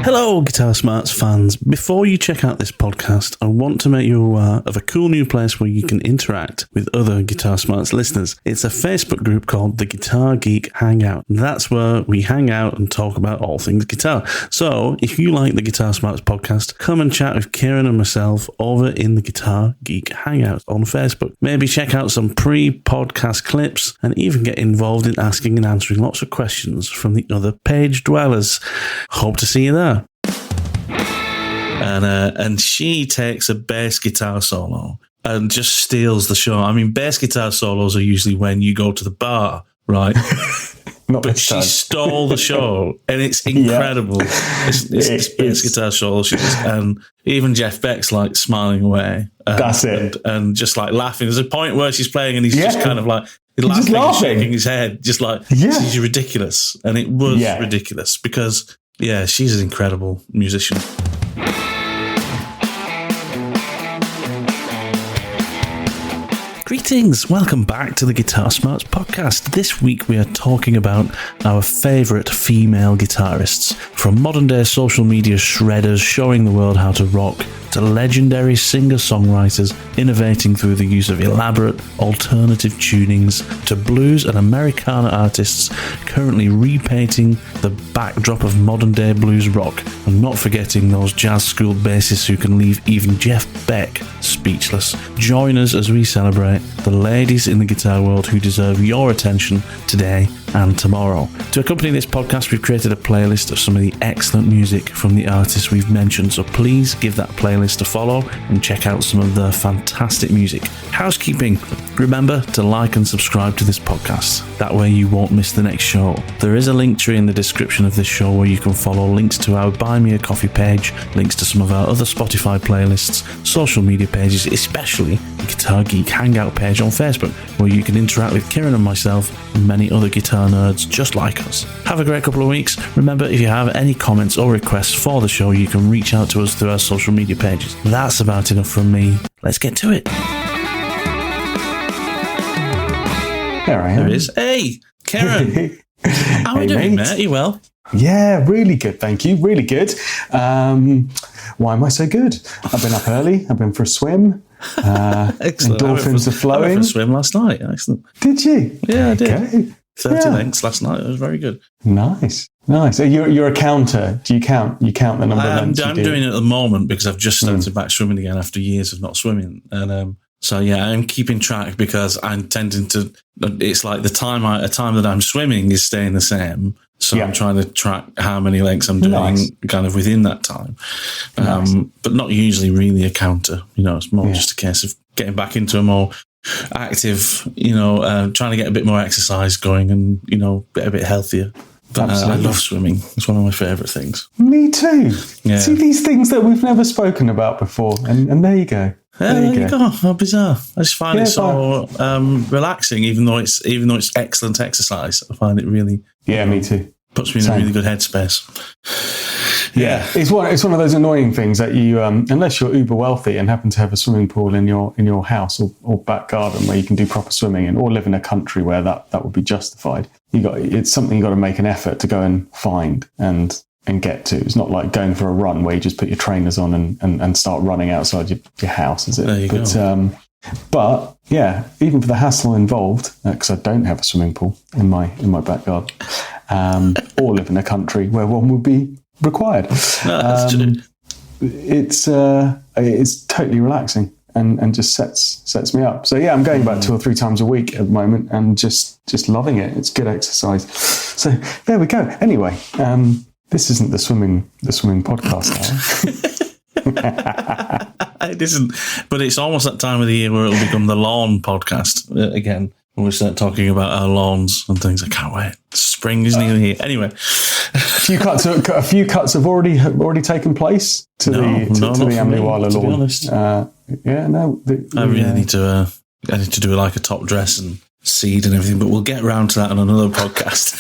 Hello, Guitar Smarts fans. Before you check out this podcast, I want to make you aware of a cool new place where you can interact with other Guitar Smarts listeners. It's a Facebook group called the Guitar Geek Hangout. That's where we hang out and talk about all things guitar. So, if you like the Guitar Smarts podcast, come and chat with Kieran and myself over in the Guitar Geek Hangout on Facebook. Maybe check out some pre-podcast clips and even get involved in asking and answering lots of questions from the other page dwellers. Hope to see you there. And she takes a bass guitar solo and just steals the show. I mean, bass guitar solos are usually when you go to the bar, right? But she stole the show, and it's incredible. Yeah. It's bass guitar solo, and even Jeff Beck's like smiling away. That's it, and just like laughing. There's a point where she's playing, and he's just kind of like laughing and shaking his head, just like she's ridiculous, and it was ridiculous because she's an incredible musician. Greetings, welcome back to the Guitar Smarts podcast. This week we are talking about our favourite female guitarists, from modern day social media shredders showing the world how to rock, to legendary singer-songwriters innovating through the use of elaborate alternative tunings, to blues and Americana artists currently repainting the backdrop of modern day blues rock, and not forgetting those jazz-schooled bassists who can leave even Jeff Beck speechless. Join us as we celebrate the ladies in the guitar world who deserve your attention today and tomorrow. To accompany this podcast, we've created a playlist of some of the excellent music from the artists we've mentioned, so please give that playlist a follow and check out some of the fantastic music. Housekeeping: remember to like and subscribe to this podcast. That way you won't miss the next show. There is a link tree in the description of this show where you can follow links to our Buy Me a Coffee page, links to some of our other Spotify playlists, social media pages, especially the Guitar Geek Hangout page on Facebook, where you can interact with Kieran and myself and many other guitar nerds just like us. Have a great couple of weeks. Remember, if you have any comments or requests for the show, you can reach out to us through our social media pages. That's about enough from me. Let's get to it. There I am. There it is. Hey, Kieran. How are you doing, mate? Are you well? Yeah, really good, thank you. Really good. Why am I so good? I've been up early. I've been for a swim. Excellent. Endorphins are flowing. I went for a swim last night. Excellent. Did you? Yeah, I did. Okay. 30 lengths last night. It was very good. Nice. So you're a counter. Do you count? You count the number of lengths I'm doing it at the moment because I've just started back swimming again after years of not swimming. And I'm keeping track because I'm tending to. It's like a time that I'm swimming is staying the same. So I'm trying to track how many lengths I'm doing kind of within that time. But not usually really a counter. It's more just a case of getting back into a more active, trying to get a bit more exercise going and, get a bit healthier. But I love swimming. It's one of my favourite things. Me too. Yeah. See these things that we've never spoken about before. And there you go. There you go. How bizarre. I just find it so relaxing, even though it's excellent exercise. I find it really me too. Puts me in a really good headspace. Yeah, it's one of those annoying things that you, unless you're uber wealthy and happen to have a swimming pool in your house or back garden where you can do proper swimming in, or live in a country where that would be justified. It's something you got to make an effort to go and find and get to. It's not like going for a run where you just put your trainers on and start running outside your house, is it? There you go. But yeah, even for the hassle involved, because I don't have a swimming pool in my back garden, or live in a country where one would be required. No, that's true. It's totally relaxing and just sets me up. So yeah, I'm going about 2 or 3 times a week at the moment and just loving it. It's good exercise. So there we go. Anyway, this isn't the swimming podcast now. It isn't, but it's almost that time of the year where it'll become the lawn podcast again. When we start talking about our lawns and things, I can't wait. Spring is nearly here. Anyway, a few cuts have already taken place to the Amliwala lawn. To be honest, I really need to. I need to do like a top dress and seed and everything, but we'll get around to that on another podcast.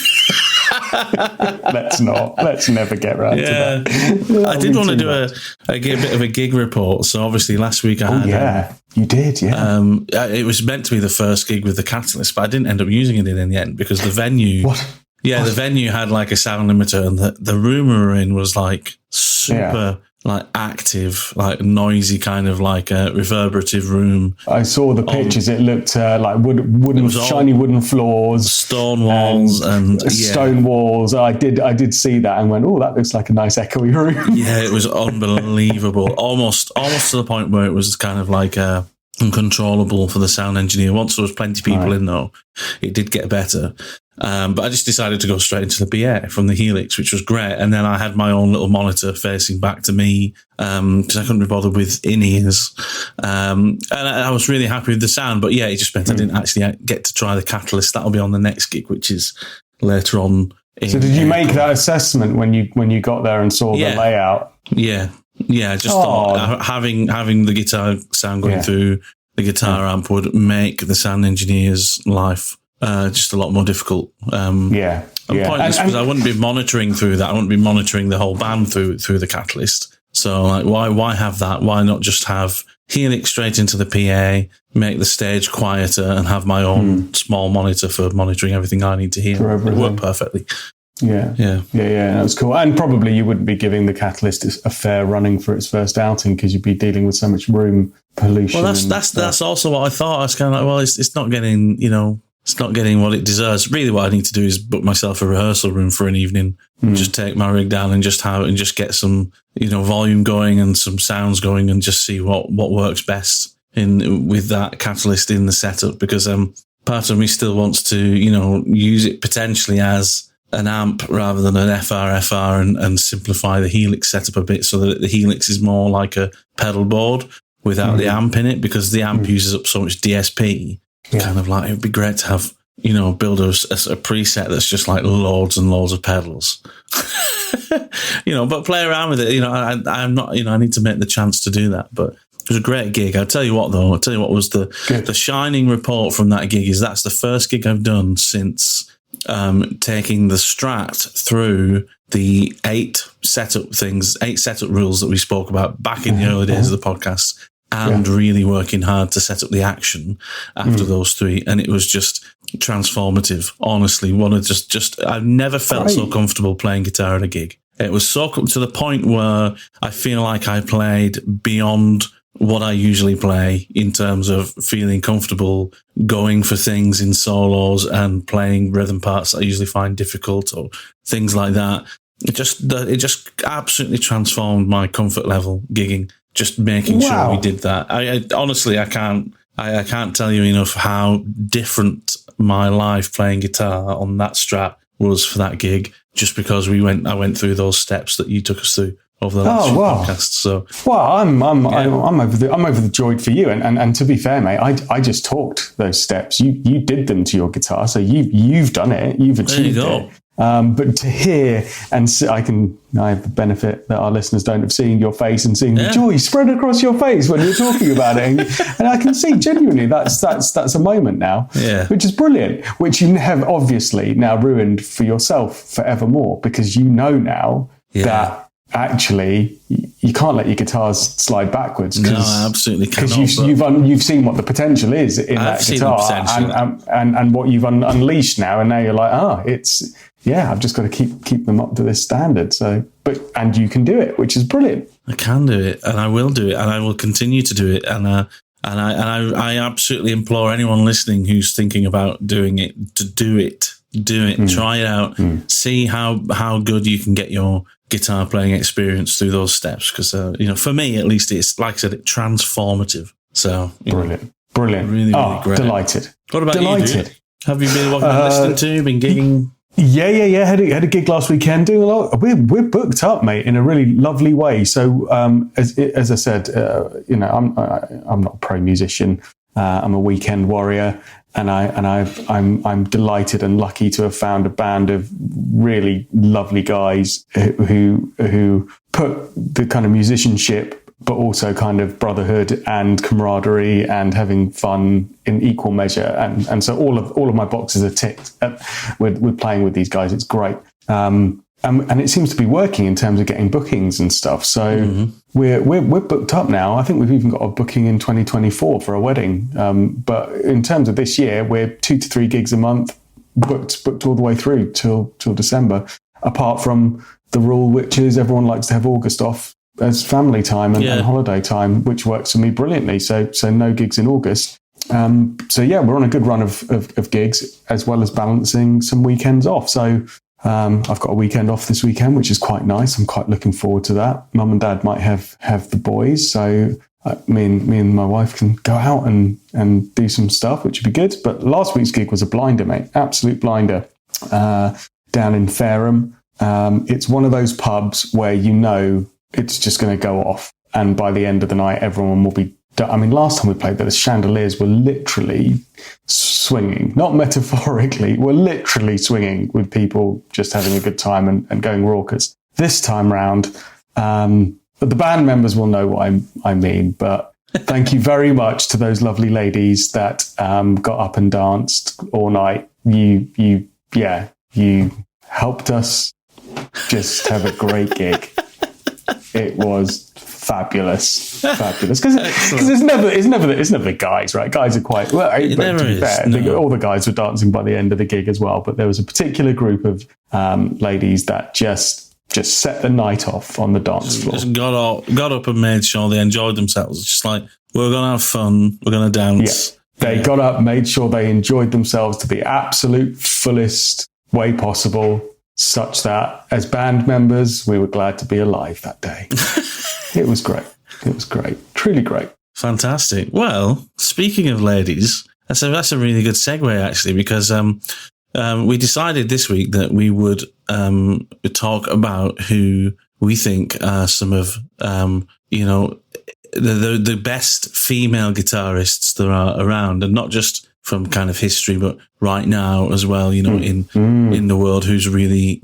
Let's never get around to that. I did want to do a bit of a gig report. So obviously last week I had... you did, yeah. It was meant to be the first gig with the Catalyst, but I didn't end up using it in the end because the venue... What? Yeah, the venue had like a sound limiter, and the room we were in was like super like active, like noisy, kind of like a reverberative room. I saw the pictures. It looked like shiny wooden floors, stone walls, and stone walls. I did see that and went, oh, that looks like a nice echoey room. Yeah, it was unbelievable. Almost to the point where it was kind of like uncontrollable for the sound engineer. Once there was plenty of people in, though, it did get better. But I just decided to go straight into the PA from the Helix, which was great. And then I had my own little monitor facing back to me because I couldn't be bothered with in-ears. And I was really happy with the sound. But yeah, it just meant I didn't actually get to try the Catalyst. That'll be on the next gig, which is later on. So did you make that assessment when you got there and saw the layout? Yeah. I just thought having the guitar sound going through the guitar amp would make the sound engineer's life just a lot more difficult. Pointless, because I wouldn't be monitoring through that. I wouldn't be monitoring the whole band through the Catalyst. So like, why have that? Why not just have Helix straight into the PA, make the stage quieter, and have my own small monitor for monitoring everything I need to hear? It worked perfectly. Yeah, that was cool. And probably you wouldn't be giving the Catalyst a fair running for its first outing because you'd be dealing with so much room pollution. Well, that's also what I thought. I was kind of like, well, it's not getting, it's not getting what it deserves. Really, what I need to do is book myself a rehearsal room for an evening, just take my rig down and just get some, volume going and some sounds going, and just see what works best with that Catalyst in the setup. Because part of me still wants to, use it potentially as an amp rather than an FR and simplify the Helix setup a bit so that the Helix is more like a pedal board without the amp in it, because the amp uses up so much DSP. Kind of like, it would be great to have, build a preset that's just like loads and loads of pedals, but play around with it. I'm not, I need to make the chance to do that, but it was a great gig. I'll tell you what was the shining report from that gig is that's the first gig I've done since taking the Strat through the 8 setup rules that we spoke about back in the early days of the podcast, and really working hard to set up the action after those 3. And it was just transformative. Honestly, I've never felt so comfortable playing guitar at a gig. It was so to the point where I feel like I played beyond what I usually play in terms of feeling comfortable going for things in solos and playing rhythm parts that I usually find difficult or things like that. It just absolutely transformed my comfort level gigging, just making sure we did that. I honestly, I can't tell you enough how different my life playing guitar on that Strat was for that gig, just because I went through those steps that you took us through over the last few podcasts. So, I'm overjoyed for you. And to be fair, mate, I just talked those steps. You did them to your guitar, so you've done it. You've achieved it. But to hear and see, I have the benefit that our listeners don't have seen your face and seeing the joy spread across your face when you're talking about it, and I can see genuinely that's a moment now, which is brilliant. Which you have obviously now ruined for yourself forevermore, because now that actually you can't let your guitars slide backwards. No, I absolutely cannot. Because you've seen what the potential is in that guitar, and what you've unleashed now, and now you're like, I've just got to keep them up to this standard. So, and you can do it, which is brilliant. I can do it, and I will do it, and I will continue to do it, and I absolutely implore anyone listening who's thinking about doing it to do it. Try it out, see how good you can get your guitar playing experience through those steps, because for me at least, it's, like I said, it's transformative. So brilliant, really, really great. Delighted. What about you, dude? Have you been listening to? Been gigging? Yeah. Had a gig last weekend, doing a lot. We're booked up, mate, in a really lovely way. So as I said, I'm not a pro musician. I'm a weekend warrior. And I'm delighted and lucky to have found a band of really lovely guys who put the kind of musicianship, but also kind of brotherhood and camaraderie and having fun in equal measure. And so all of my boxes are ticked. We're playing with these guys. It's great. And it seems to be working in terms of getting bookings and stuff. So we're booked up now. I think we've even got a booking in 2024 for a wedding. But in terms of this year, we're 2 to 3 gigs a month, booked all the way through till December. Apart from the rule, which is everyone likes to have August off as family time and holiday time, which works for me brilliantly. So no gigs in August. So yeah, we're on a good run of gigs, as well as balancing some weekends off. So I've got a weekend off this weekend, which is quite nice. I'm quite looking forward to that. Mum and Dad might have the boys, so me and my wife can go out and do some stuff, which would be good. But last week's gig was a blinder, mate, absolute blinder, down in Fareham. It's one of those pubs where you know it's just going to go off, and by the end of the night, everyone will be. I mean, last time we played there, the chandeliers were literally swinging, not metaphorically, were literally swinging with people just having a good time and going raucous. This time round, the band members will know what I mean, but thank you very much to those lovely ladies that got up and danced all night. You helped us just have a great gig. It was fabulous because it's never the guys, right? Guys are quite well. It never to be fair, no. All the guys were dancing by the end of the gig as well, but there was a particular group of ladies that just set the night off on the dance floor. Just got up and made sure they enjoyed themselves. It's just like, we're gonna have fun, we're gonna dance. Yeah. They got up, made sure they enjoyed themselves to the absolute fullest way possible, such that as band members we were glad to be alive that day. It was great. Truly great. Fantastic. Well, speaking of ladies, that's a really good segue, actually, because we decided this week that we would talk about who we think are some of the best female guitarists there are around, and not just from kind of history, but right now as well, in the world, who's really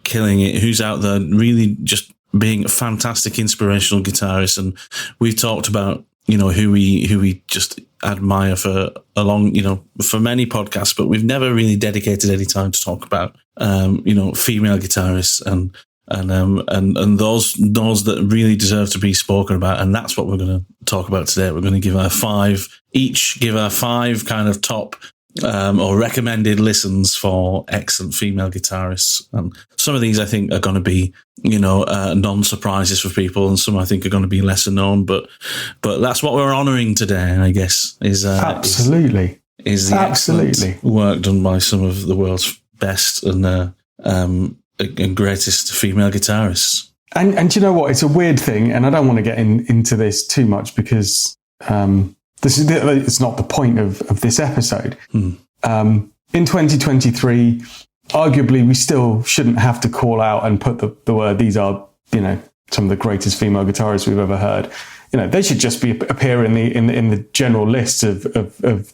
killing it, who's out there really just being a fantastic inspirational guitarist. And we've talked about, who we just admire for for many podcasts, but we've never really dedicated any time to talk about, female guitarists and those that really deserve to be spoken about. And that's what we're going to talk about today. We're going to give our five kind of top or recommended listens for excellent female guitarists. And some of these I think are going to be, non-surprises for people, and some I think are going to be lesser known. But that's what we're honouring today, I guess. Absolutely. Is the excellent work done by some of the world's best and greatest female guitarists. And you know what? It's a weird thing, and I don't want to get into this too much because it's not the point of this episode. In 2023, arguably, we still shouldn't have to call out and put the word, these are, some of the greatest female guitarists we've ever heard. They should just appear in the general list of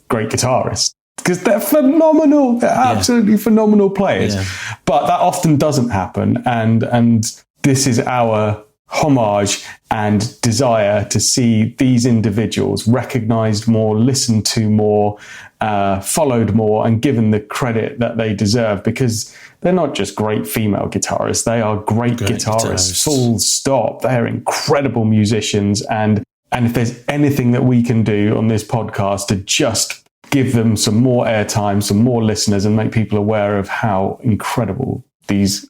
great guitarists, because they're phenomenal. They're absolutely phenomenal players. Yeah. But that often doesn't happen. And this is our homage and desire to see these individuals recognized more, listened to more, followed more, and given the credit that they deserve, because they're not just great female guitarists. They are great guitarists, full stop. They're incredible musicians. And if there's anything that we can do on this podcast to just give them some more airtime, some more listeners, and make people aware of how incredible these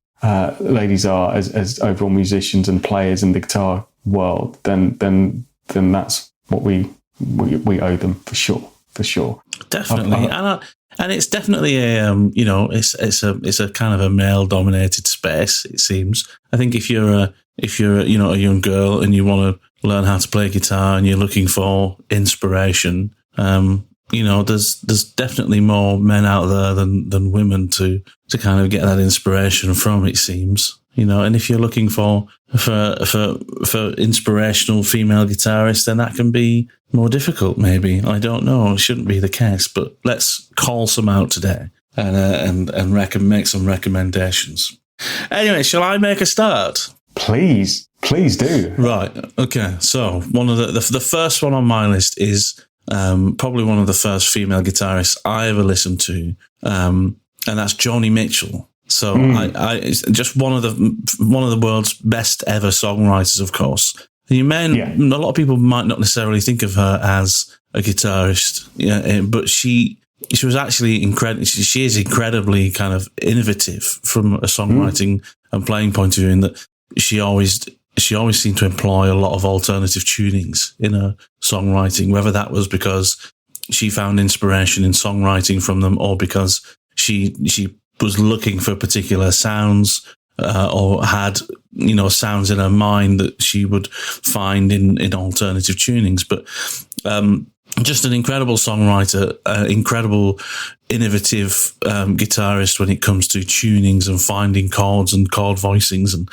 ladies are as overall musicians and players in the guitar world, then that's what we owe them for sure. Definitely, and it's definitely it's a kind of a male dominated space. It seems. I think if you're a young girl and you want to learn how to play guitar and you're looking for inspiration, there's definitely more men out there than women to kind of get that inspiration from, it seems. And if you're looking for inspirational female guitarists, then that can be more difficult, maybe. I don't know. It shouldn't be the case, but let's call some out today and make some recommendations. Anyway, shall I make a start? Please do. Right. Okay. So one of the first one on my list is probably one of the first female guitarists I ever listened to, and that's Joni Mitchell. So it's just one of the world's best ever songwriters, of course. A lot of people might not necessarily think of her as a guitarist, but she she was actually incredible. She is incredibly kind of innovative from a songwriting and playing point of view, in that she always seemed to employ a lot of alternative tunings in her songwriting, whether that was because she found inspiration in songwriting from them, or because she was looking for particular sounds, or had, sounds in her mind that she would find in alternative tunings. But just an incredible songwriter, incredible innovative guitarist when it comes to tunings and finding chords and chord voicings, and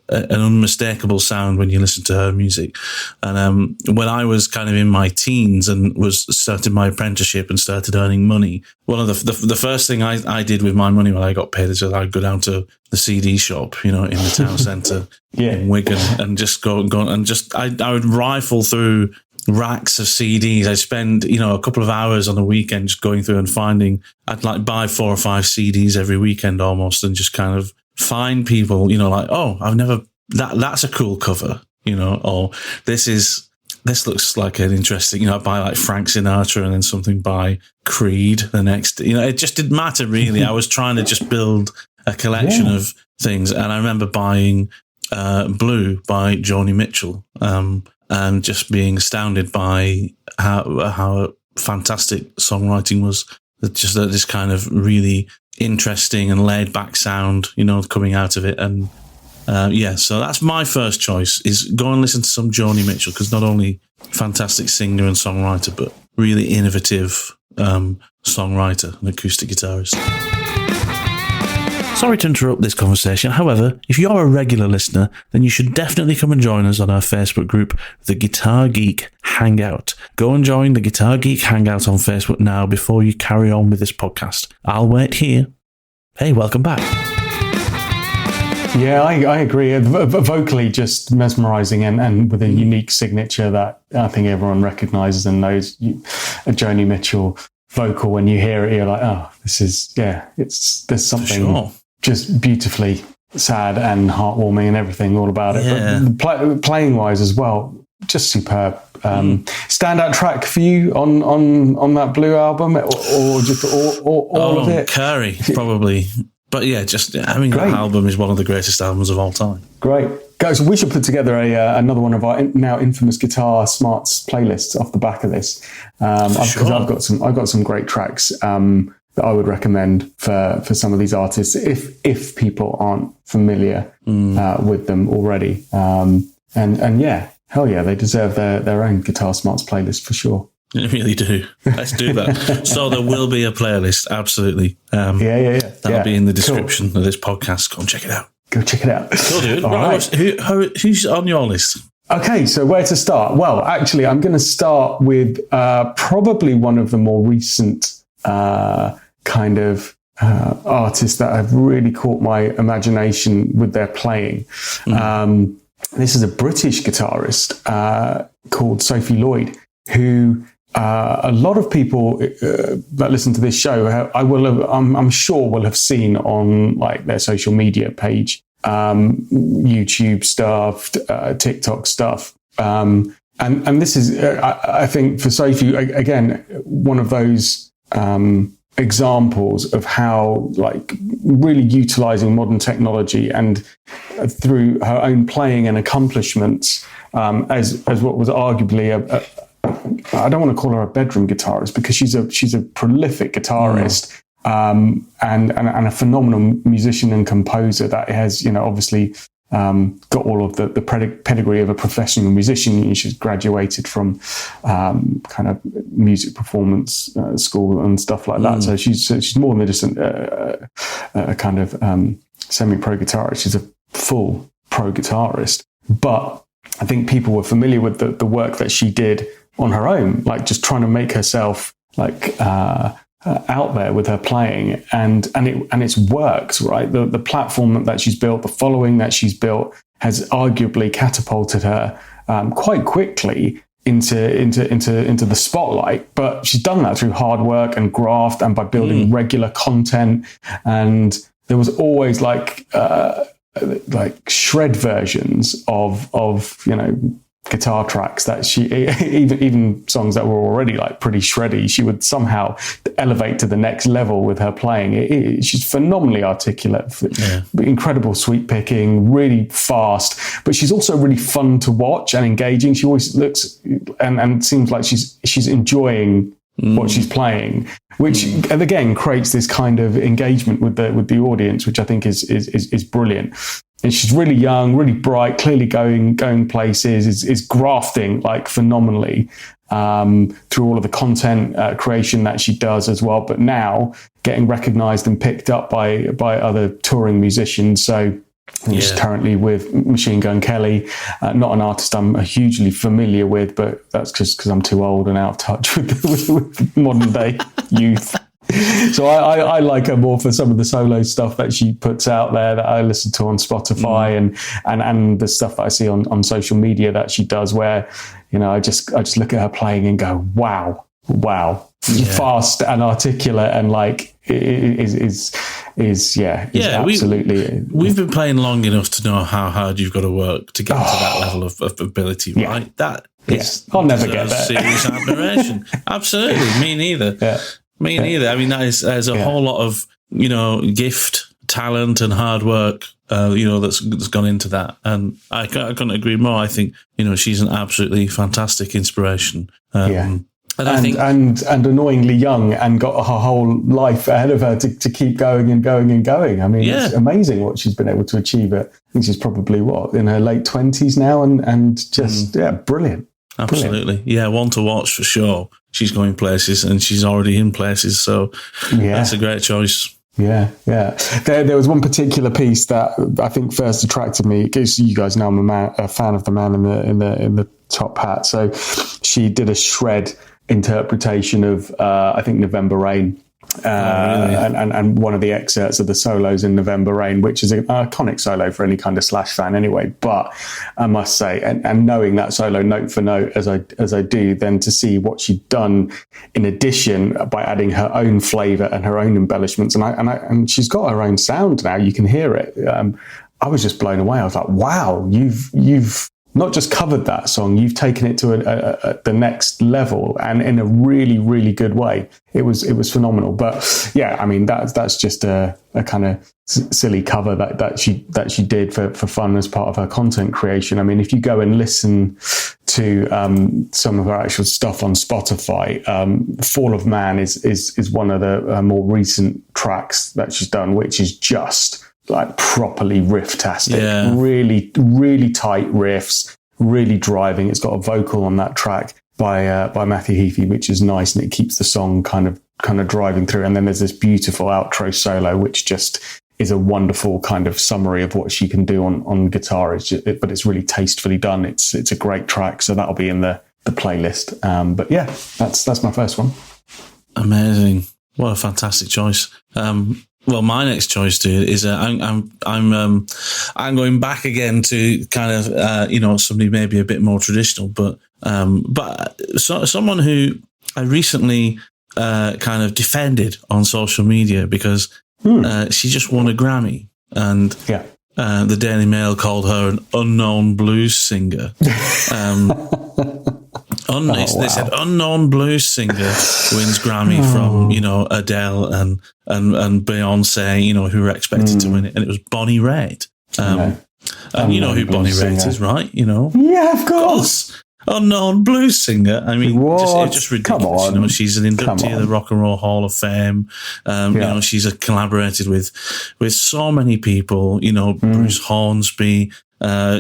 an unmistakable sound when you listen to her music. And when I was kind of in my teens and was starting my apprenticeship and started earning money, one of the first thing I did with my money when I got paid is that I'd go down to the CD shop, in the town centre in Wigan, and just go and just I would rifle through racks of CDs. I spend, a couple of hours on the weekend just going through and finding. I'd like buy 4 or 5 CDs every weekend almost, and just kind of find people, like, oh, I've never, that's a cool cover, or this looks like an interesting, I buy like Frank Sinatra and then something by Creed the next, it just didn't matter really. I was trying to just build a collection of things. And I remember buying Blue by Joni Mitchell, and just being astounded by how fantastic songwriting was. Just this kind of really interesting and laid back sound, coming out of it. And so that's my first choice, is go and listen to some Joni Mitchell, because not only fantastic singer and songwriter, but really innovative songwriter and acoustic guitarist. Sorry to interrupt this conversation. However, if you're a regular listener, then you should definitely come and join us on our Facebook group, The Guitar Geek Hangout. Go and join The Guitar Geek Hangout on Facebook now before you carry on with this podcast. I'll wait here. Hey, welcome back. Yeah, I agree. Vocally just mesmerising, and with a unique signature that I think everyone recognises and knows. A Joni Mitchell vocal, when you hear it, you're like, oh, this is, there's something just beautifully sad and heartwarming and everything all about it. Yeah. But playing wise as well, just superb. Standout track for you on that Blue album, or just all of it? Curry, probably. But yeah, that album is one of the greatest albums of all time. Great. Guys, we should put together another one of our now infamous Guitar Smarts playlists off the back of this. Because I've got some great tracks that I would recommend for some of these artists if people aren't familiar with them already. And yeah, hell yeah, they deserve their own Guitar Smarts playlist for sure. They really do. Let's do that. So there will be a playlist, absolutely. That'll be in the description of this podcast. Go and check it out. Go check it out. Cool, dude. Right. Who's on your list? Okay, so where to start? Well, actually, I'm going to start with probably one of the more recent kind of artists that have really caught my imagination with their playing. This is a British guitarist called Sophie Lloyd, who a lot of people that listen to this show, I'm sure will have seen on like their social media page, YouTube stuff, TikTok stuff. And this is, I think for Sophie, again, one of those examples of how like really utilizing modern technology and through her own playing and accomplishments as what was arguably I don't want to call her a bedroom guitarist, because she's a prolific guitarist and a phenomenal musician and composer that has, obviously got all of the pedigree of a professional musician. She's graduated from kind of music performance school and stuff like that. So she's more than just a kind of semi-pro guitarist. She's a full pro guitarist. But I think people were familiar with the work that she did on her own, like just trying to make herself like out there with her playing, and it's worked, right? The platform that she's built, the following that she's built, has arguably catapulted her quite quickly into the spotlight. But she's done that through hard work and graft, and by building regular content. And there was always like shred versions of guitar tracks that she, even songs that were already like pretty shreddy, she would somehow elevate to the next level with her playing. She's phenomenally articulate, incredible sweep picking, really fast, but she's also really fun to watch and engaging. She always looks and seems like she's enjoying what she's playing, which again creates this kind of engagement with the audience, which I think is brilliant. And she's really young, really bright, clearly going places, is grafting like phenomenally through all of the content creation that she does as well. But now getting recognised and picked up by other touring musicians. So she's currently with Machine Gun Kelly, not an artist I'm hugely familiar with, but that's just because I'm too old and out of touch with modern day youth. So I like her more for some of the solo stuff that she puts out there that I listen to on Spotify and the stuff that I see on social media that she does, where, you know, I just look at her playing and go, wow, fast and articulate, and like is absolutely. We've been playing long enough to know how hard you've got to work to get to that level of ability, right? That is, I'll never get there. Serious admiration. Absolutely, me neither. Yeah. Me neither. I mean, there's a whole lot of, you know, gift, talent, and hard work, you know, that's gone into that. And I couldn't agree more. I think, you know, she's an absolutely fantastic inspiration. And annoyingly young, and got her whole life ahead of her to keep going and going and going. I mean, it's amazing what she's been able to achieve. I think she's probably in her late 20s now, and just brilliant. Absolutely. Brilliant. Yeah, one to watch for sure. She's going places, and she's already in places, so that's a great choice. Yeah. There was one particular piece that I think first attracted me, because you guys know I'm a fan of the man in the top hat. So she did a shred interpretation of I think November Rain. And one of the excerpts of the solos in November Rain, which is an iconic solo for any kind of Slash fan anyway. But I must say, and knowing that solo note for note as I do, then to see what she'd done in addition by adding her own flavour and her own embellishments, and she's got her own sound now. You can hear it. I was just blown away. I was like, wow, you've not just covered that song, you've taken it to the next level, and in a really, really good way. It was phenomenal. But yeah, I mean, that's just a kind of silly cover that she did for fun as part of her content creation. I mean, if you go and listen to some of her actual stuff on Spotify, Fall of Man is one of the more recent tracks that she's done, which is just like properly riff-tastic, really, really tight riffs, really driving. It's got a vocal on that track by Matthew Heafy, which is nice, and it keeps the song kind of driving through. And then there's this beautiful outro solo, which just is a wonderful kind of summary of what she can do on guitar. But it's really tastefully done. It's a great track, so that'll be in the playlist. But yeah, that's my first one. Amazing! What a fantastic choice. Well, my next choice, dude, is I'm going back again to kind of you know, somebody maybe a bit more traditional, but someone who I recently kind of defended on social media because she just won a Grammy, and the Daily Mail called her an unknown blues singer. They said unknown blues singer wins Grammy from, you know, Adele and Beyonce, you know, who were expected to win it, and it was Bonnie Raitt. And you know who Bonnie Raitt is, right? You know, of course. Unknown blues singer. I mean, it's just ridiculous. You know, she's an inductee of the Rock and Roll Hall of Fame. You know, she's collaborated with so many people. You know, Bruce Hornsby.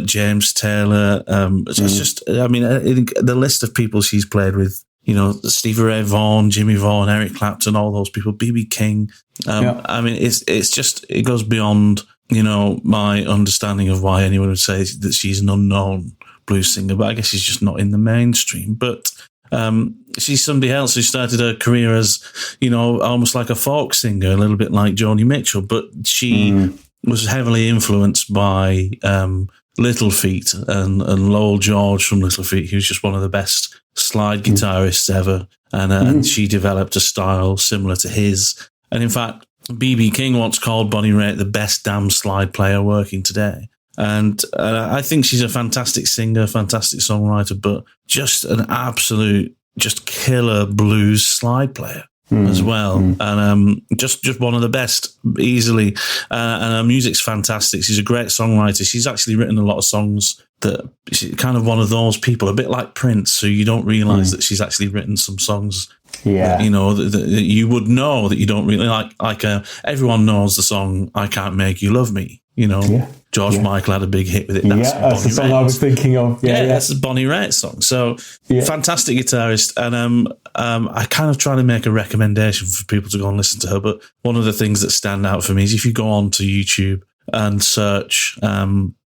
James Taylor. It's just, I mean, the list of people she's played with, you know, Stevie Ray Vaughan, Jimmy Vaughan, Eric Clapton, all those people, B.B. King. I mean, it's just, it goes beyond, you know, my understanding of why anyone would say that she's an unknown blues singer, but I guess she's just not in the mainstream. But she's somebody else who started her career as, you know, almost like a folk singer, a little bit like Joni Mitchell, but she was heavily influenced by Little Feat and Lowell George from Little Feat. He was just one of the best slide guitarists ever. And she developed a style similar to his. And in fact, B.B. King once called Bonnie Raitt the best damn slide player working today. And I think she's a fantastic singer, fantastic songwriter, but just an absolute, just killer blues slide player as well. And just one of the best, easily. And her music's fantastic. She's a great songwriter. She's actually written a lot of songs that she's kind of one of those people, a bit like Prince, who you don't realise that she's actually written some songs. Yeah, that you would know that you don't really like. Everyone knows the song "I Can't Make You Love Me." George Michael had a big hit with it. That's the song I was thinking of. That's the Bonnie Raitt song. So fantastic guitarist, and I kind of try to make a recommendation for people to go and listen to her. But one of the things that stand out for me is if you go on to YouTube and search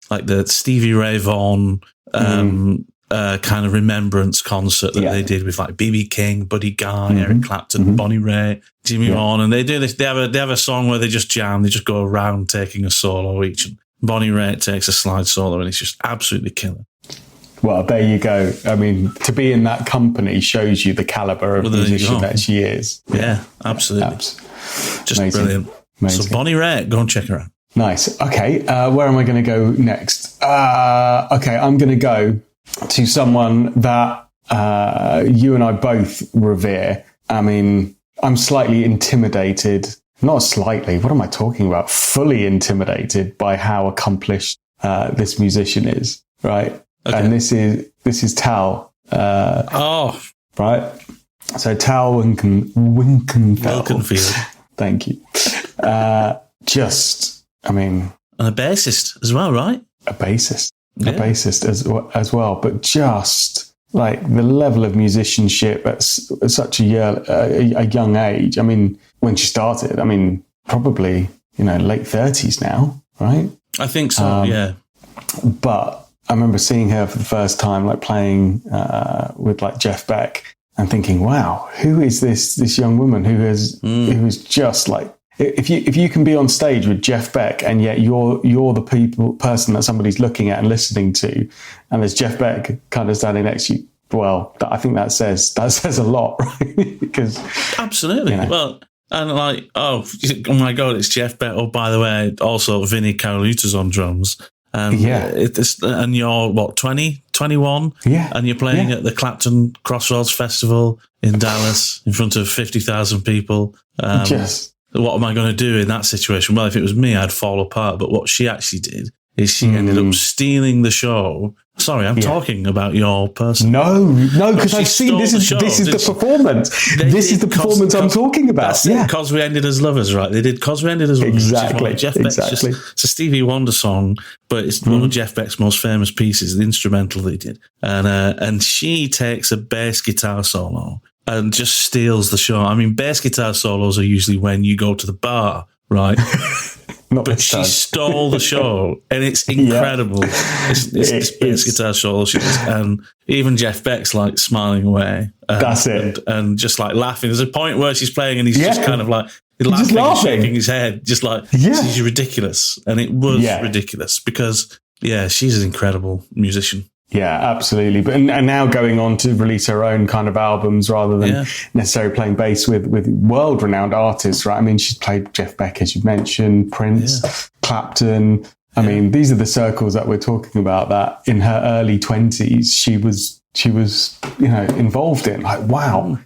like the Stevie Ray Vaughan kind of remembrance concert that they did with like B.B. King, Buddy Guy, Eric Clapton, Bonnie Raitt, Jimmy Vaughan, and they do this. They have a song where they just jam. They just go around taking a solo each. And Bonnie Raitt takes a slide solo, and it's just absolutely killer. Well, there you go. I mean, to be in that company shows you the caliber of musician that she is. Yeah, absolutely. Just amazing. Brilliant. Amazing. So Bonnie Raitt, go and check her out. Nice. Okay, where am I going to go next? Okay, I'm going to go to someone that you and I both revere. I mean, I'm slightly intimidated. Not slightly. What am I talking about? Fully intimidated by how accomplished this musician is. Right. Okay. And this is Tal. Right. So Tal Winkenfeld. Thank you. And a bassist as well, right? A bassist as well, but just like the level of musicianship at such a young age. I mean, when she started, probably, late 30s now, right? I think so, yeah. But I remember seeing her for the first time, like playing with like Jeff Beck and thinking, wow, who is this young woman who is just like, if you can be on stage with Jeff Beck and yet you're the person that somebody's looking at and listening to, and there's Jeff Beck kind of standing next to you, well, I think that says a lot, right? Because absolutely, well, and like, oh my God, it's Jeff Beck. Oh, by the way, also Vinnie Caroluta's on drums. And and you're what, 20, 21? Yeah. And you're playing at the Clapton Crossroads Festival in Dallas in front of 50,000 people. What am I going to do in that situation? Well, if it was me, I'd fall apart. But what she actually did is she ended up stealing the show. Sorry, I'm talking about your person. No, because I've seen this is the performance. This is the performance I'm talking about. Because We Ended as Lovers, right? They did Because We Ended as Lovers. Exactly. Jeff Beck's it's a Stevie Wonder song, but it's one of Jeff Beck's most famous pieces, the instrumental they did. And she takes a bass guitar solo and just steals the show. I mean, bass guitar solos are usually when you go to the bar, right? But she stole the show, and it's incredible. It's bass guitar solo, and even Jeff Beck's like smiling away. That's it, and just like laughing. There's a point where she's playing, and he's just kind of like laughing and shaking his head, just like this is ridiculous, and it was ridiculous because she's an incredible musician. Yeah, absolutely. But and now going on to release her own kind of albums rather than necessarily playing bass with world-renowned artists, right? I mean, she's played Jeff Beck, as you mentioned, Prince, Clapton. I mean, these are the circles that we're talking about that in her early 20s she was involved in. Like, wow.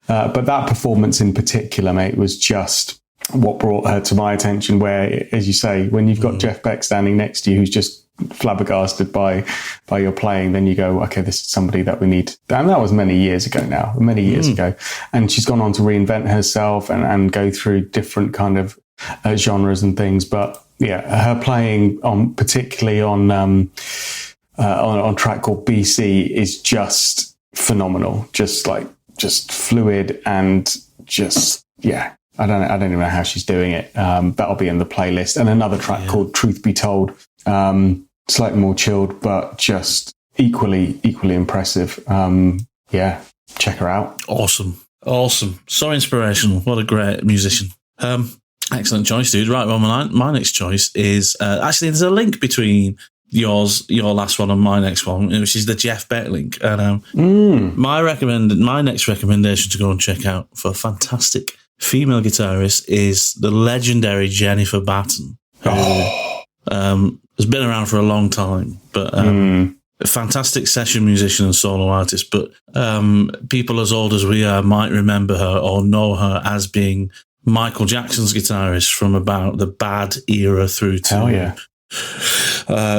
But that performance in particular, mate, was just what brought her to my attention, where, as you say, when you've got Jeff Beck standing next to you who's just flabbergasted by your playing, then you go, okay, this is somebody that we need. And that was many years ago. And she's gone on to reinvent herself and go through different kind of genres and things. But her playing particularly on a track called BC is just phenomenal. Just fluid and just, I don't even know how she's doing it. That'll be in the playlist. And another track called Truth Be Told, slightly more chilled, but just equally impressive. Check her out. Awesome. So inspirational. What a great musician. Excellent choice, dude. Right, well, my next choice is, actually, there's a link between your last one and my next one, which is the Jeff Beck link. And my next recommendation to go and check out for a fantastic female guitarist is the legendary Jennifer Batten, has been around for a long time, but a fantastic session musician and solo artist. But people as old as we are might remember her or know her as being Michael Jackson's guitarist from about the Bad era through to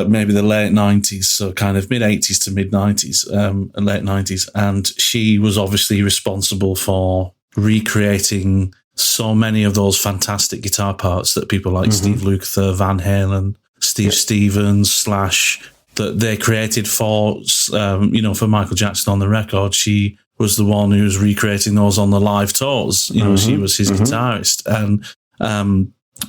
maybe the late 90s, so kind of mid-80s to mid-90s, and late 90s. And she was obviously responsible for recreating so many of those fantastic guitar parts that people like Steve Lukather, Van Halen, Steve Stevens, Slash, that they created for, for Michael Jackson on the record. She was the one who was recreating those on the live tours. She was his guitarist, and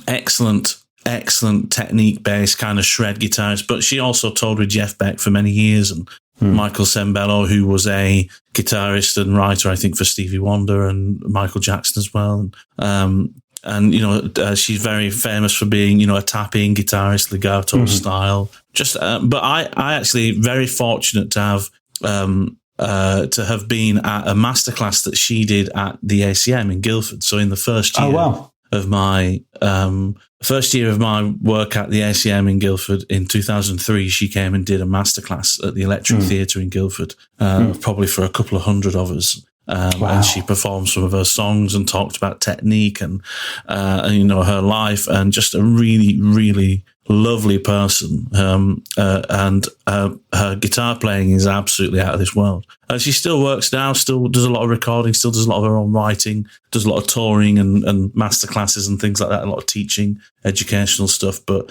excellent technique-based kind of shred guitarist. But she also toured with Jeff Beck for many years, and Michael Sembello, who was a guitarist and writer, I think, for Stevie Wonder and Michael Jackson as well. And she's very famous for being, a tapping guitarist, legato style. But I actually very fortunate to have been at a masterclass that she did at the ACM in Guildford. So in the first year of my first year of my work at the ACM in Guildford in 2003, she came and did a masterclass at the Electric Theatre in Guildford, probably for a couple of hundred of us. And she performed some of her songs and talked about technique and her life, and just a really, really lovely person. And her guitar playing is absolutely out of this world. She still works now, still does a lot of recording, still does a lot of her own writing, does a lot of touring and master classes and things like that, a lot of teaching, educational stuff. But,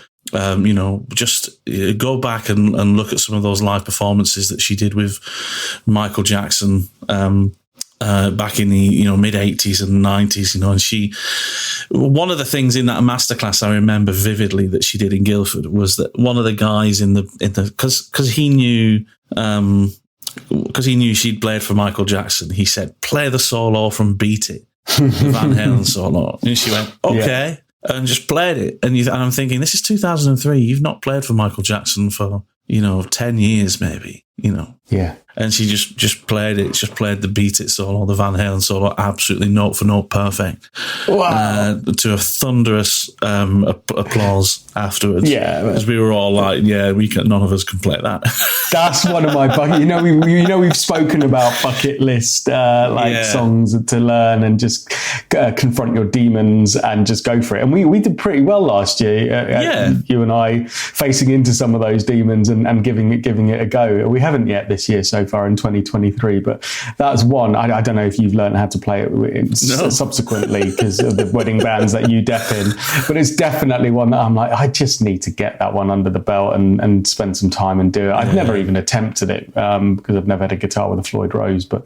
just go back and look at some of those live performances that she did with Michael Jackson, back in the mid 80s and 90s, and one of the things in that masterclass I remember vividly that she did in Guildford was that one of the guys because he knew she'd played for Michael Jackson, he said, play the solo from Beat It, the Van Halen solo, and she went, okay, and just played it. And I'm thinking, this is 2003, you've not played for Michael Jackson for 10 years maybe, And she just played it, just played the Beat It solo, the Van Halen solo, absolutely note for note perfect. Wow. To a thunderous applause afterwards. Yeah. Because we were all like, none of us can play that. That's one of my bucket, we've spoken about bucket list songs to learn and just confront your demons and just go for it. And we did pretty well last year, you and I, facing into some of those demons and giving it a go. We haven't yet this year so far in 2023, but that's one. I don't know if you've learned how to play it subsequently because of the wedding bands that you dep in, but it's definitely one that I'm like, I just need to get that one under the belt and spend some time and do it. I've never even attempted it because I've never had a guitar with a Floyd Rose, but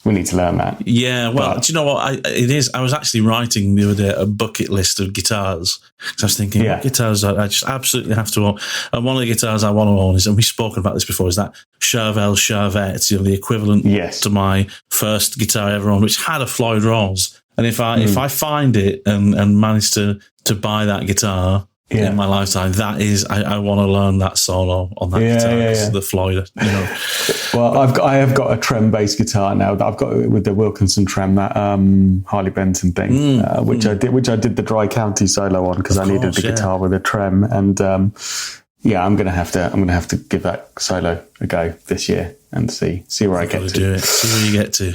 we need to learn that. Yeah, well, do you know what? It is. I was actually writing the other day a bucket list of guitars. Because I was thinking, what guitars I just absolutely have to own. And one of the guitars I want to own is, and we've spoken about this before, is that Charvel Charvet, the equivalent to my first guitar I ever owned, which had a Floyd Rose. And if I find it and manage to buy that guitar in my lifetime, that is, I want to learn that solo on that guitar, the Floyd. Well, I have got a trem bass guitar now that I've got with the Wilkinson trem, that Harley Benton thing, which I did the Dry County solo on because I needed the guitar with a trem, and I'm gonna have to give that solo a go this year and see where I get to. Do it. See where you get to.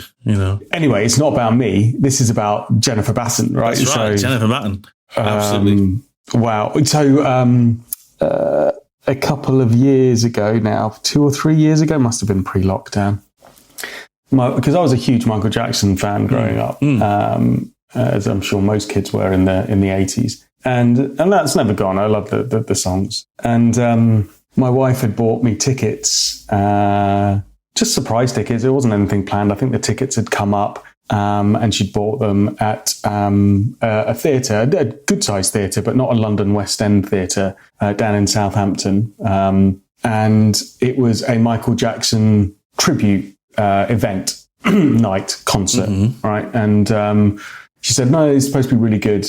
Anyway, it's not about me. This is about Jennifer Batten, right? That's right, Jennifer Batten. Absolutely. Wow. So a couple of years ago now, 2 or 3 years ago, must have been pre-lockdown, because I was a huge Michael Jackson fan growing up, as I'm sure most kids were in the 80s. And that's never gone. I love the songs. And my wife had bought me tickets, just surprise tickets. It wasn't anything planned. I think the tickets had come up. And she'd bought them at a theatre, a good-sized theatre, but not a London West End theatre, down in Southampton. And it was a Michael Jackson tribute event, night concert, right? And she said, no, it's supposed to be really good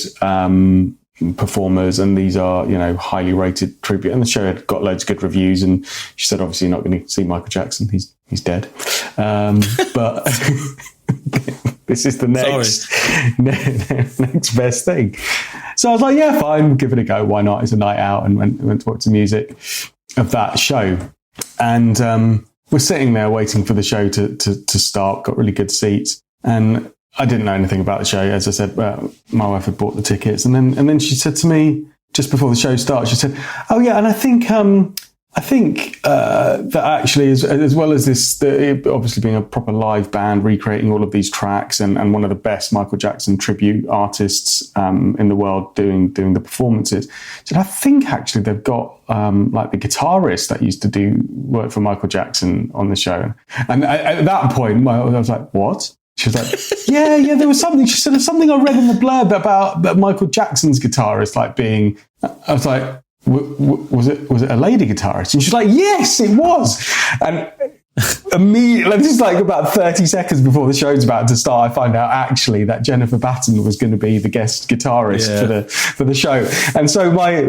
performers, and these are, highly rated tribute. And the show had got loads of good reviews. And she said, obviously, you're not going to see Michael Jackson. He's dead. But This is the next best thing. So I was like, yeah, fine, give it a go. Why not? It's a night out, and went to watch the music of that show. And we're sitting there waiting for the show to start, got really good seats. And I didn't know anything about the show. As I said, my wife had bought the tickets. And then she said to me, just before the show starts, she said, oh yeah, and I think that actually, as well as this, obviously being a proper live band, recreating all of these tracks, and one of the best Michael Jackson tribute artists in the world doing the performances. So I think actually they've got like the guitarist that used to do work for Michael Jackson on the show. And at that point, I was like, what? She was like, yeah, there was something. She said, there's something I read in the blurb about Michael Jackson's guitarist, like being, I was like, was it a lady guitarist? And she's like, yes, it was. And immediately, this is like about 30 seconds before the show's about to start, I find out actually that Jennifer Batten was going to be the guest guitarist for the show. And so my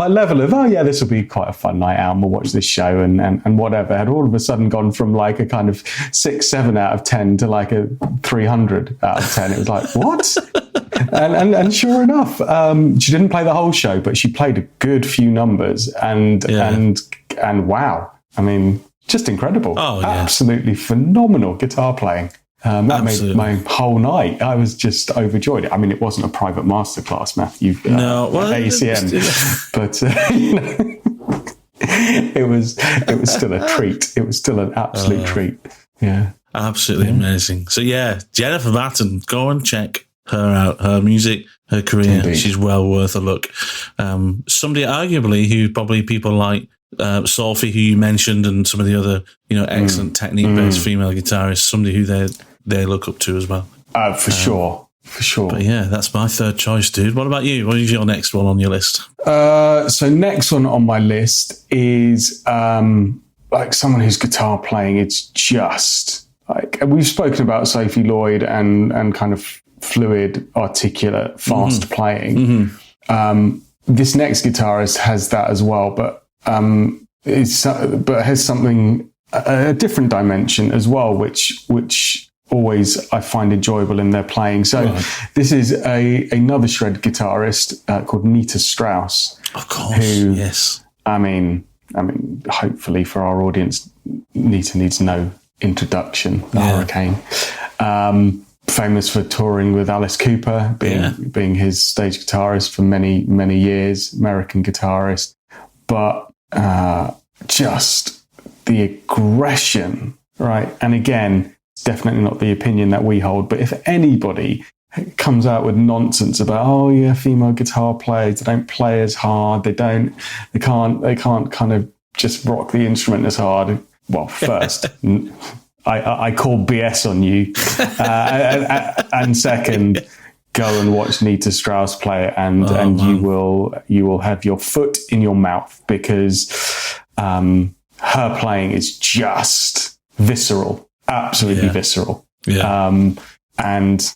level of, oh yeah, this will be quite a fun night out, and we'll watch this show and whatever, had all of a sudden gone from like a kind of 6-7 out of 10 to like a 300 out of 10. It was like, what? And sure enough, she didn't play the whole show, but she played a good few numbers, and wow, I mean, just incredible. Oh, yeah. Absolutely phenomenal guitar playing. That made my whole night. I was just overjoyed. I mean, it wasn't a private masterclass, Matthew. No, well, at ACM, but it was still a treat. It was still an absolute treat. Yeah, absolutely amazing. So yeah, Jennifer Batten, go and check her out. Her music, her career. Indeed. She's well worth a look. Somebody arguably who probably people like Sophie, who you mentioned, and some of the other, excellent technique-based female guitarists, somebody who they look up to as well. For sure. But yeah, that's my third choice, dude. What about you? What is your next one on your list? So next one on my list is like someone whose guitar playing, it's just like, we've spoken about Sophie Lloyd and kind of fluid, articulate, fast playing. This next guitarist has that as well, but has something, a different dimension as well, which always I find enjoyable in their playing. So this is another shred guitarist called Nita Strauss. Of course, yes. I mean, hopefully for our audience, Nita needs no introduction. The Hurricane. Famous for touring with Alice Cooper, being his stage guitarist for many, many years, American guitarist. But just the aggression, right? And again, it's definitely not the opinion that we hold, but if anybody comes out with nonsense about, oh yeah, female guitar players, they don't play as hard, they can't kind of just rock the instrument as hard. Well, first, I call BS on you. And second, go and watch Nita Strauss play it, and you will have your foot in your mouth, because her playing is just visceral, absolutely visceral. And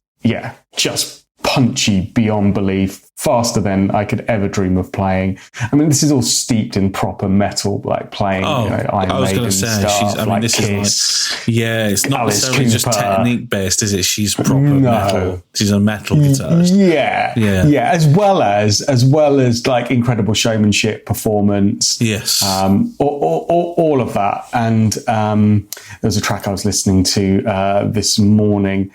just punchy beyond belief, faster than I could ever dream of playing. I mean, this is all steeped in proper metal, like playing Iron Maiden stuff, this Kiss. It's not Alice necessarily Cooper. Just technique based, is it? She's proper metal. She's a metal guitarist. Yeah. As well as like incredible showmanship, performance. Yes. All of that. And there was a track I was listening to this morning.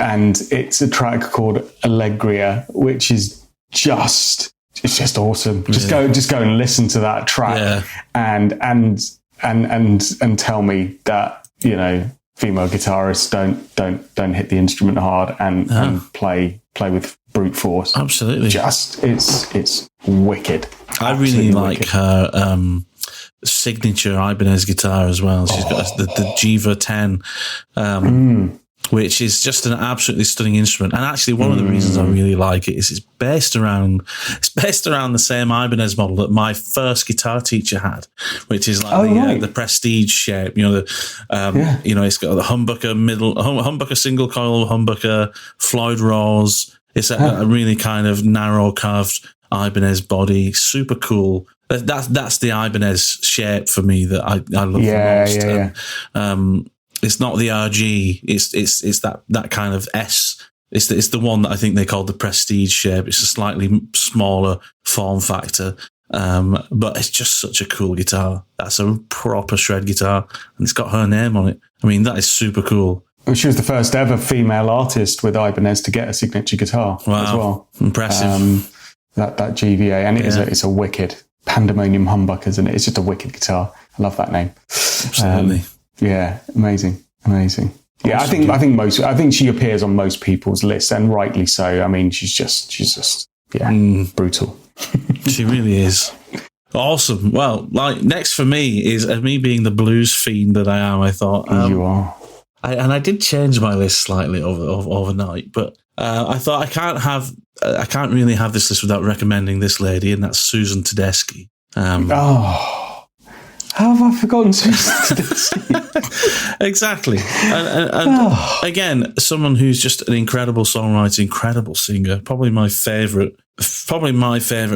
And it's a track called Allegria, which is just awesome. Just go and listen to that track, and tell me that female guitarists don't hit the instrument hard and play with brute force. Absolutely, it's wicked. I really like her signature Ibanez guitar as well. She's got the Jiva 10. Which is just an absolutely stunning instrument. And actually, one of the reasons I really like it is it's based around the same Ibanez model that my first guitar teacher had, which is like the Prestige shape. It's got the humbucker single coil humbucker, Floyd Rose. It's a really kind of narrow carved Ibanez body, super cool. That's the Ibanez shape for me that I love the most. it's not the RG. It's that kind of S. It's the one that I think they call the Prestige shape. It's a slightly smaller form factor. But it's just such a cool guitar. That's a proper shred guitar, and it's got her name on it. I mean, that is super cool. She was the first ever female artist with Ibanez to get a signature guitar as well. Impressive. That GVA, and it's a wicked pandemonium humbucker, isn't it? It's just a wicked guitar. I love that name. Absolutely. Amazing. Yeah, I think she appears on most people's lists, and rightly so. I mean, she's just brutal. She really is. Awesome. Well, like next for me is me being the blues fiend that I am. I thought you are. I did change my list slightly overnight, but I thought I can't really have this list without recommending this lady, and that's Susan Tedeschi. How have I forgotten Susan Tedeschi? Exactly. And again, someone who's just an incredible songwriter, incredible singer, probably my favorite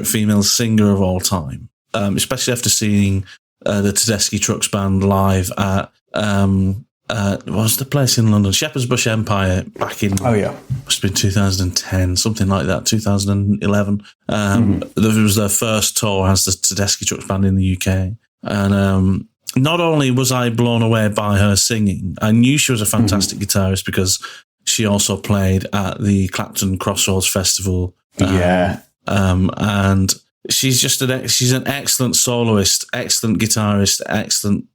female singer of all time, especially after seeing the Tedeschi Trucks Band live at what was the place in London? Shepherd's Bush Empire back in must have been 2010, something like that, 2011. There was their first tour as the Tedeschi Trucks Band in the UK. And not only was I blown away by her singing, I knew she was a fantastic guitarist because she also played at the Clapton Crossroads Festival. And she's just she's an excellent soloist, excellent guitarist, excellent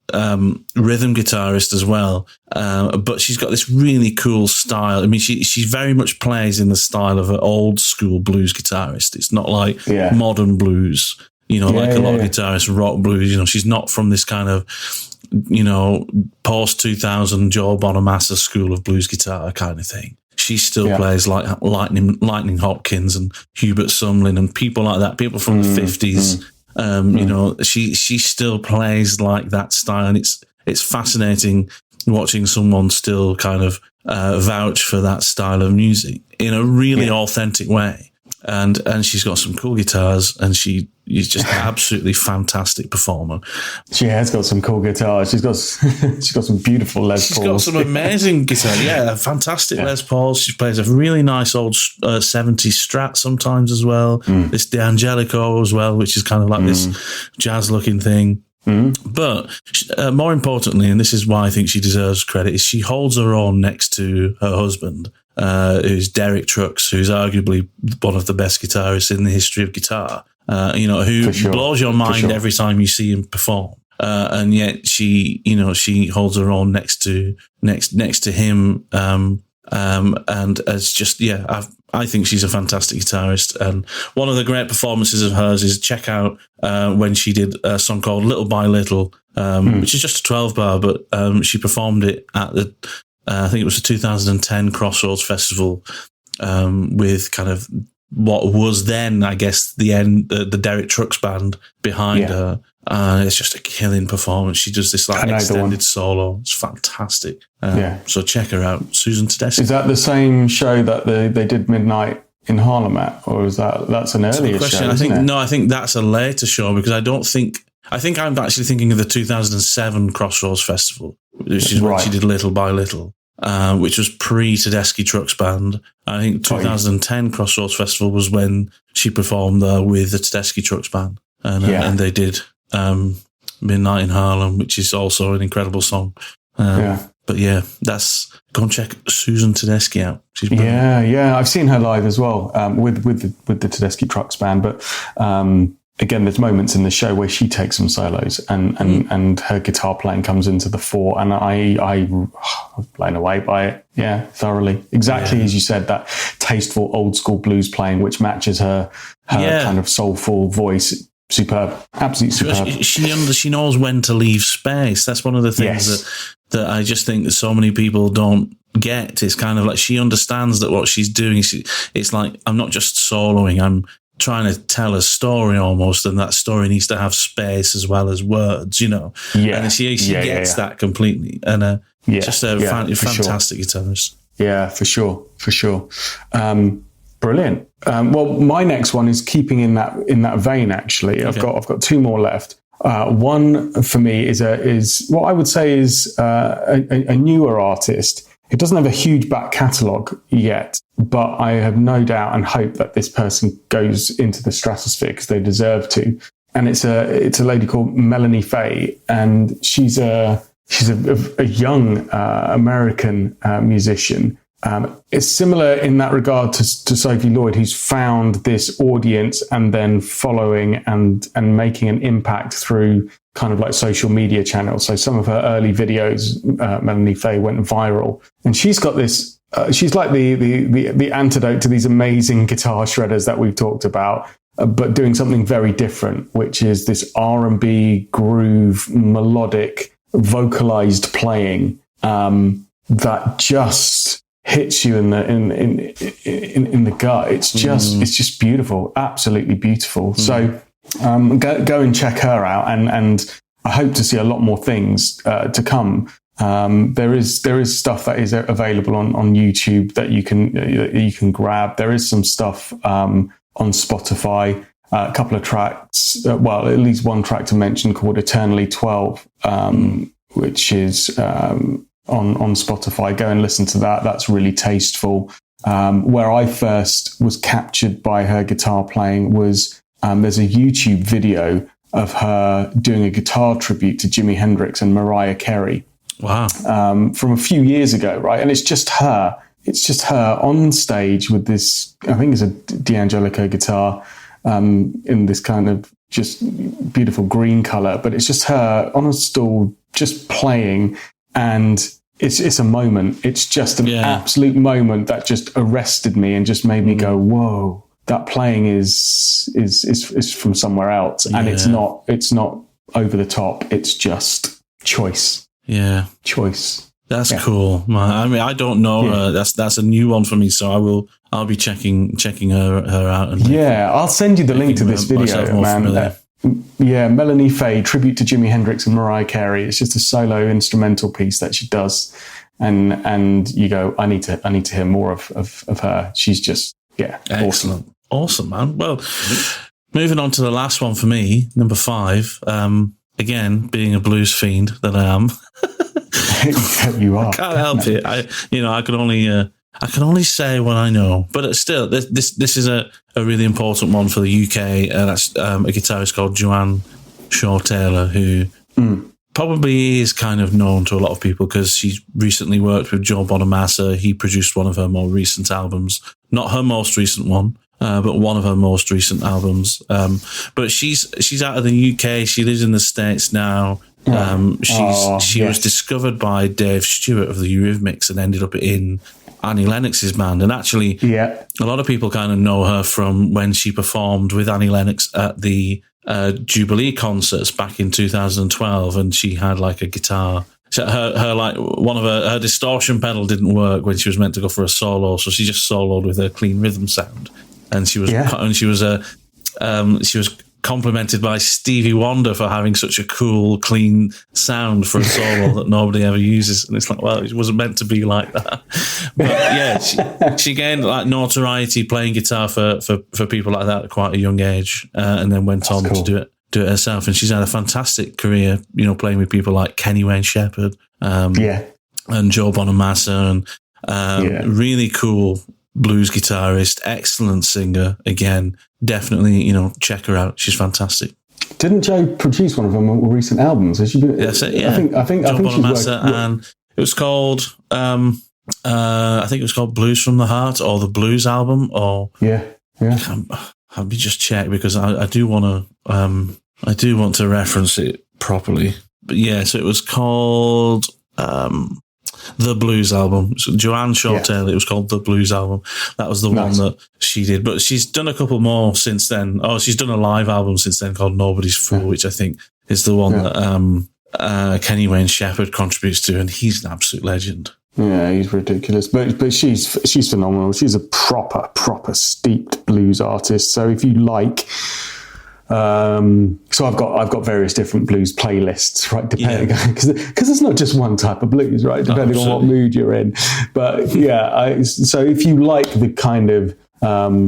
rhythm guitarist as well. But she's got this really cool style. I mean, she very much plays in the style of an old school blues guitarist. It's not like modern blues. A lot of guitarists, rock blues, she's not from this kind of, post-2000 Joe Bonamassa school of blues guitar kind of thing. She still plays like Lightning Hopkins and Hubert Sumlin and people like that, people from the 50s. She still plays like that style. And it's fascinating watching someone still kind of vouch for that style of music in a really authentic way. And she's got some cool guitars, and she is just an absolutely fantastic performer. She has got some cool guitars. She's got some beautiful Les Pauls. She's got some amazing guitar. Fantastic Les Pauls. She plays a really nice old 70s Strat sometimes as well. This D'Angelico as well, which is kind of like this jazz-looking thing. But more importantly, and this is why I think she deserves credit, is she holds her own next to her husband, who's Derek Trucks, who's arguably one of the best guitarists in the history of guitar. Who blows your mind every time you see him perform. And yet she holds her own next to him. And it's just, I think she's a fantastic guitarist. And one of the great performances of hers is check out when she did a song called Little by Little, which is just a 12-bar, but she performed it at the, I think it was the 2010 Crossroads Festival with kind of what was then, I guess, the Derek Trucks Band behind her. It's just a killing performance. She does this extended solo. It's fantastic. So check her out, Susan Tedeschi. Is that the same show that they did Midnight in Harlem at, or is that's an earlier show? I think that's a later show, because I think I'm actually thinking of the 2007 Crossroads Festival, which is when she did Little by Little. Which was pre-Tedeschi Trucks Band. I think 2010 Crossroads Festival was when she performed there with the Tedeschi Trucks Band. And they did Midnight in Harlem, which is also an incredible song. But go and check Susan Tedeschi out. She's brilliant. I've seen her live as well with the Tedeschi Trucks Band. But again, there's moments in the show where she takes some solos and her guitar playing comes into the fore, and I was blown away by it. Yeah, thoroughly. Exactly as you said, that tasteful old school blues playing, which matches her kind of soulful voice. Superb. Absolutely superb. She knows when to leave space. That's one of the things that I just think that so many people don't get. It's kind of like she understands that what she's doing, it's like, I'm not just soloing, I'm trying to tell a story almost, and that story needs to have space as well as words, and she gets that completely, and just a fantastic guitarist. Yeah, for sure. Brilliant. Well, my next one is keeping in that vein. Actually, I've got two more left. One for me is what I would say is a newer artist. It doesn't have a huge back catalogue yet, but I have no doubt and hope that this person goes into the stratosphere because they deserve to. And it's a lady called Melanie Faye, and she's a young American musician. It's similar in that regard to Sophie Lloyd, who's found this audience and then following and making an impact through kind of like social media channels. So some of her early videos, Melanie Faye, went viral, and she's got this. She's like the antidote to these amazing guitar shredders that we've talked about, but doing something very different, which is this R&B groove, melodic, vocalized playing that just hits you in the gut. It's just beautiful, absolutely beautiful. So go and check her out, and I hope to see a lot more things to come. There is stuff that is available on YouTube that you can grab. There is some stuff on Spotify. A couple of tracks, well, at least one track to mention called Eternally 12, which is on Spotify. Go and listen to that. That's really tasteful. Where I first was captured by her guitar playing was there's a YouTube video of her doing a guitar tribute to Jimi Hendrix and Mariah Carey. Wow. From a few years ago, right? And it's just her. It's just her on stage with this, I think it's a D'Angelico guitar, in this kind of just beautiful green color, but it's just her on a stool just playing, and it's a moment. It's just an absolute moment that just arrested me and just made me go, whoa, that playing is from somewhere else. And it's not over the top. It's just choice. Yeah. Choice. That's cool. I mean, I don't know. That's a new one for me. So I'll be checking her out. And I'll send you the link to this video, man. Melanie Faye, tribute to Jimi Hendrix and Mariah Carey. It's just a solo instrumental piece that she does, and you go, I need to hear more of her. She's just excellent, awesome, man. Well, moving on to the last one for me, number 5. Again, being a blues fiend that I am. You are. I can't help it. I can only say what I know, but still, this is a really important one for the UK. That's a guitarist called Joanne Shaw Taylor, who probably is kind of known to a lot of people because she's recently worked with Joe Bonamassa. He produced one of her more recent albums, not her most recent one, but one of her most recent albums. But she's out of the UK. She lives in the States now. She was discovered by Dave Stewart of the Eurythmics and ended up in Annie Lennox's band. And actually, a lot of people kind of know her from when she performed with Annie Lennox at the Jubilee concerts back in 2012, and she had like a guitar. Her like one of her distortion pedal didn't work when she was meant to go for a solo, so she just soloed with a clean rhythm sound. And she was complimented by Stevie Wonder for having such a cool, clean sound for a solo that nobody ever uses. And it's like, well, it wasn't meant to be like that. But yeah, she gained like notoriety playing guitar for people like that at quite a young age, and then went on to do it herself. And she's had a fantastic career, playing with people like Kenny Wayne Shepherd, and Joe Bonamassa, and really cool blues guitarist, excellent singer. Again, definitely, check her out. She's fantastic. Didn't Joe produce one of her more recent albums? Has she been? That's it. Yeah, I think Joe Bonamassa, and it was called. I think it was called Blues from the Heart, or the Blues album, or I'll be just check because I do want to reference it properly. But yeah, so it was called. The Blues album. So Joanne Shaw Taylor, it was called The Blues album. That was the one that she did. But she's done a couple more since then. Oh, she's done a live album since then called Nobody's Fool, which I think is the one that Kenny Wayne Shepherd contributes to, and he's an absolute legend. Yeah, he's ridiculous. But she's phenomenal. She's a proper steeped blues artist. So if you like... so I've got various different blues playlists, right? Depending, because it's not just one type of blues, right? Depending on what mood you're in. But so if you like the kind of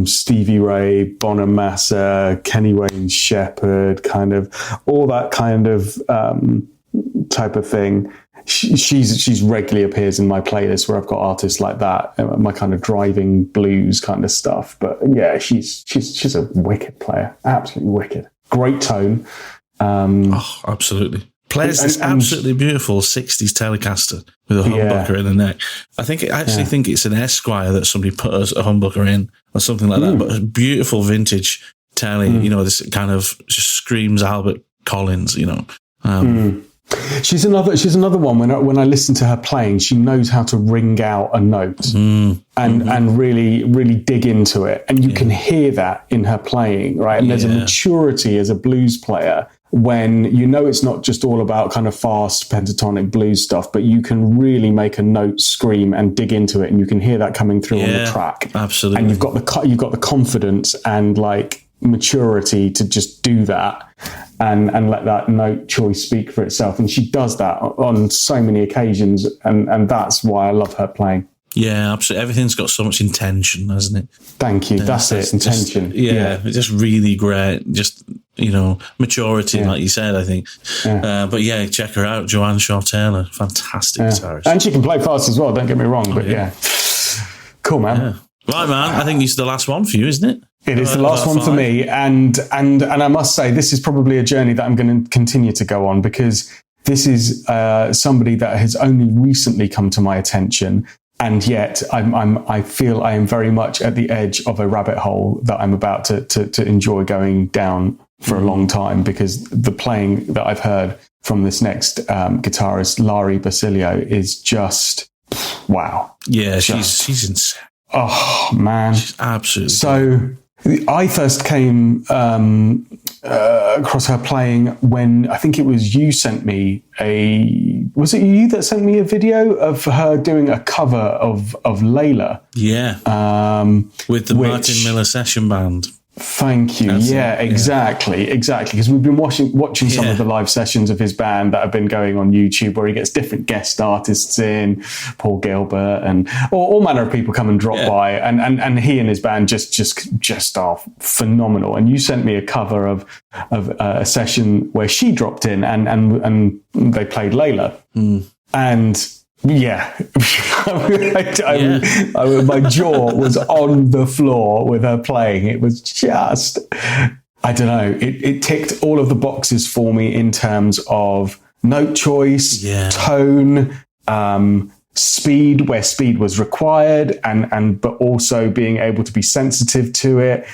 Stevie Ray, Bonamassa, Kenny Wayne Shepherd, kind of all that kind of type of thing. She's regularly appears in my playlist where I've got artists like that, my kind of driving blues kind of stuff. But yeah, she's a wicked player, absolutely wicked. Great tone. Absolutely. Plays this absolutely beautiful 60s Telecaster with a humbucker in the neck. I think think it's an Esquire that somebody put a humbucker in or something like that. But a beautiful vintage Telly, this kind of just screams Albert Collins, She's another one. When I listen to her playing, she knows how to ring out a note and really, really dig into it. And you can hear that in her playing, right? And there's a maturity as a blues player when it's not just all about kind of fast pentatonic blues stuff, but you can really make a note scream and dig into it, and you can hear that coming through on the track. Absolutely. And you've got the confidence and like maturity to just do that and let that note choice speak for itself. And she does that on so many occasions, and that's why I love her playing. Yeah, absolutely. Everything's got so much intention, hasn't it? Thank you. That's it. Intention. It's just really great. Just, maturity, like you said, I think. Yeah. But yeah, check her out. Joanne Shaw Taylor. Fantastic guitarist. And she can play fast as well, don't get me wrong. But cool, man. Yeah. Right, man. I think it's the last one for you, isn't it? It is the last one for me. And I must say, this is probably a journey that I'm going to continue to go on, because this is somebody that has only recently come to my attention. And yet I feel I am very much at the edge of a rabbit hole that I'm about to enjoy going down for a long time, because the playing that I've heard from this next guitarist, Lari Basilio, is just wow. Yeah, she's insane. Oh, man. She's absolutely. So I first came across her playing when I think it was you sent me was it you that sent me a video of her doing a cover of Layla? Yeah. With the Martin Miller session band. Thank you. Exactly. Because we've been watching some of the live sessions of his band that have been going on YouTube, where he gets different guest artists in, Paul Gilbert, and all manner of people come and drop by, and he and his band just are phenomenal. And you sent me a cover of a session where she dropped in and they played Layla, and. Yeah, my jaw was on the floor with her playing. It was just, I don't know, it ticked all of the boxes for me in terms of note choice, tone, speed, where speed was required, but also being able to be sensitive to it.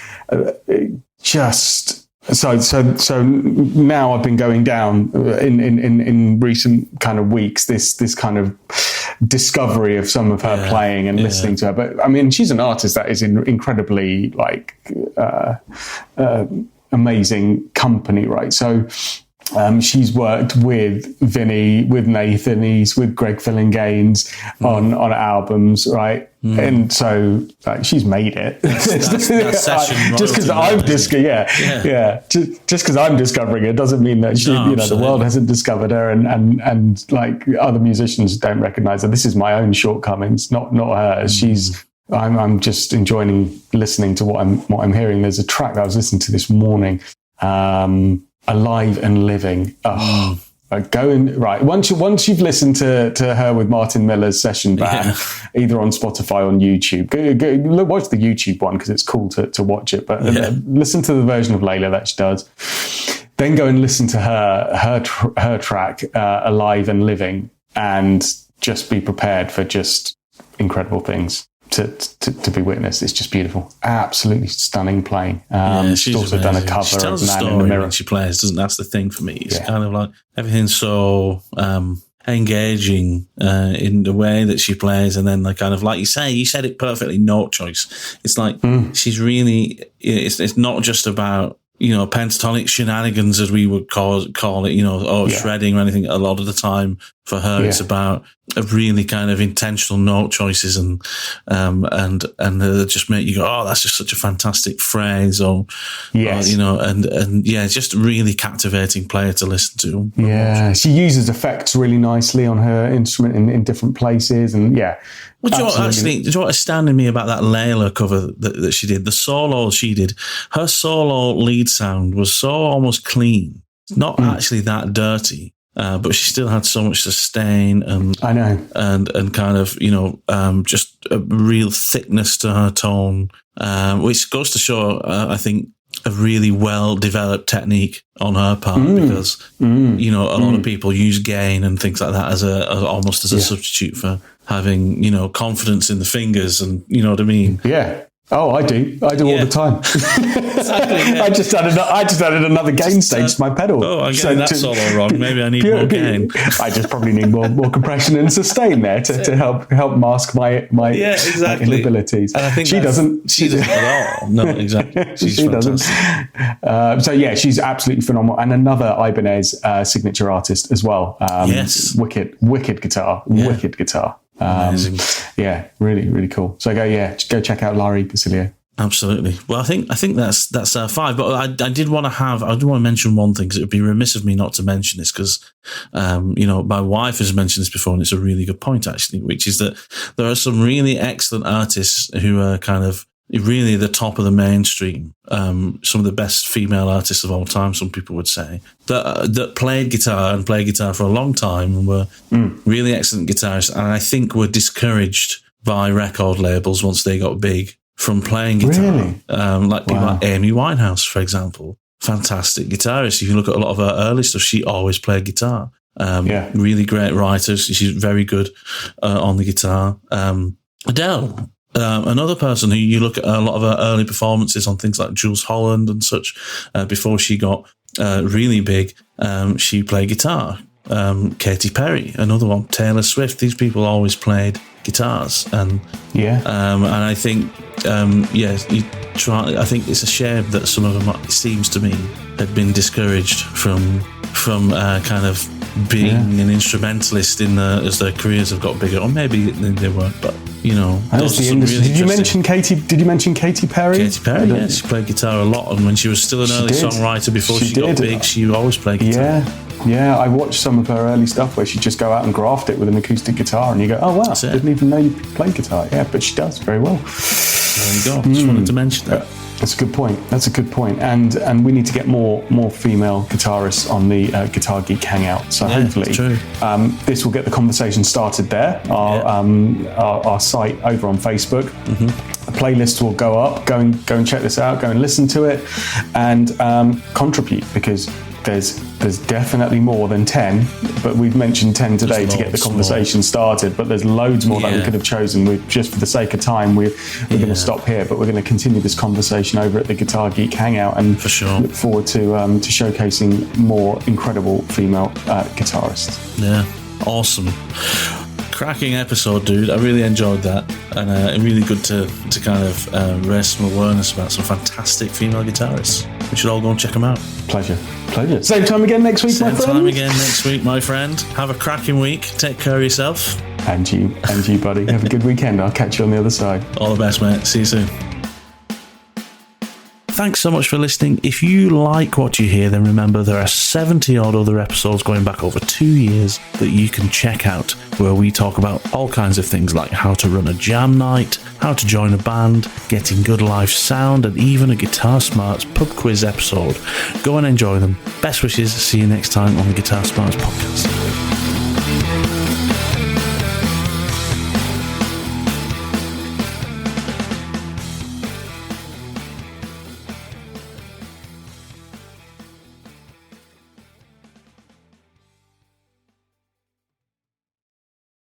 So now I've been going down in recent kind of weeks, this kind of discovery of some of her playing and listening to her. But I mean, she's an artist that is incredibly amazing company, right? So she's worked with Vinny, with Nathan East, with Greg Fillinganes on albums, right? And so she's made it. That session just because I'm just because I'm discovering it doesn't mean that she, the world hasn't discovered her, and like other musicians don't recognize her. This is my own shortcomings, not hers. I'm just enjoying listening to what I'm hearing. There's a track that I was listening to this morning. Alive and Living. Once you've listened to her with Martin Miller's session band, either on Spotify or on YouTube, go watch the YouTube one, because it's cool to watch it. But listen to the version of Layla that she does. Then go and listen to her track, Alive and Living, and just be prepared for just incredible things to be witnessed. It's just beautiful, absolutely stunning playing. She's also done a cover of Man in the Mirror. She plays, doesn't? That's the thing for me. It's kind of like everything's so engaging in the way that she plays, and then like kind of like you said it perfectly. Note choice. It's like she's really. It's not just about pentatonic shenanigans, as we would call it. Shredding or anything. A lot of the time, For her, it's about a really kind of intentional note choices and just make you go, oh, that's just such a fantastic phrase, or you know, and yeah, just a really captivating player to listen to. Yeah, she uses effects really nicely on her instrument in different places, and yeah. Well, do you know what astounded me about that Layla cover that she did? The solo she did, her solo lead sound was so almost clean, not actually that dirty. But she still had so much sustain and I know, and kind of, you know, just a real thickness to her tone, which goes to show, I think, a really well developed technique on her part, because you know, a lot of people use gain and things like that as almost as a substitute for having, you know, confidence in the fingers, and you know what I mean. Yeah. Oh, I do all the time. Exactly, yeah. I just added another gain stage to my pedal. Oh, I'm getting that solo wrong. Maybe I need more gain. I just probably need more compression and sustain there to help mask my inabilities. And I think she doesn't at all. No, exactly. She's fantastic. Doesn't. So yeah, she's absolutely phenomenal, and another Ibanez signature artist as well. Yes, wicked guitar. Amazing. Yeah, really, really cool. So go check out Larry Basilio. Absolutely. Well, I think that's 5. But I did want to mention one thing, because it would be remiss of me not to mention this, because you know, my wife has mentioned this before, and it's a really good point actually, which is that there are some really excellent artists who are kind of really the top of the mainstream. Some of the best female artists of all time, some people would say, that played guitar for a long time and were really excellent guitarists, and I think were discouraged by record labels once they got big from playing guitar. Really? Like people like Amy Winehouse, for example. Fantastic guitarist. If you look at a lot of her early stuff, she always played guitar. Really great writer. She's very good on the guitar. Adele. Another person who you look at a lot of her early performances on things like Jules Holland and such, before she got really big, she played guitar. Katy Perry, another one. Taylor Swift. These people always played guitars, and I think I think it's a shame that some of them, it seems to me, had been discouraged from kind of being an instrumentalist as their careers have got bigger, or maybe they weren't, but you know, those are some really Did you mention Katy Perry? Katy Perry, yes, she played guitar a lot, and when she was still an early songwriter before she got big, she always played guitar. Yeah, I watched some of her early stuff where she'd just go out and graft it with an acoustic guitar, and you go, oh wow, didn't even know you played guitar. Yeah, but she does very well. There you go. Just wanted to mention that. That's a good point. And we need to get more female guitarists on the Guitar Geek Hangout. So hopefully this will get the conversation started there. Our site over on Facebook. The playlist will go up. Go and check this out. Go and listen to it, and contribute, because there's definitely more than 10, but we've mentioned 10 today to get the conversation started, but there's loads more that we could have chosen. Just for the sake of time, we're going to stop here, but we're going to continue this conversation over at the Guitar Geek Hangout, and for sure look forward to showcasing more incredible female guitarists. Yeah, awesome. Cracking episode, dude. I really enjoyed that, and really good to kind of raise some awareness about some fantastic female guitarists. We should all go and check them out. Pleasure. Same time again next week, my friend. Same time again next week, my friend. Have a cracking week. Take care of yourself. And you, buddy. Have a good weekend. I'll catch you on the other side. All the best, mate. See you soon. Thanks so much for listening. If you like what you hear, then remember there are 70 odd other episodes going back over 2 years that you can check out, where we talk about all kinds of things like how to run a jam night, how to join a band, getting good live sound, and even a Guitar Smarts pub quiz episode. Go and enjoy them. Best wishes. See you next time on the Guitar Smarts podcast.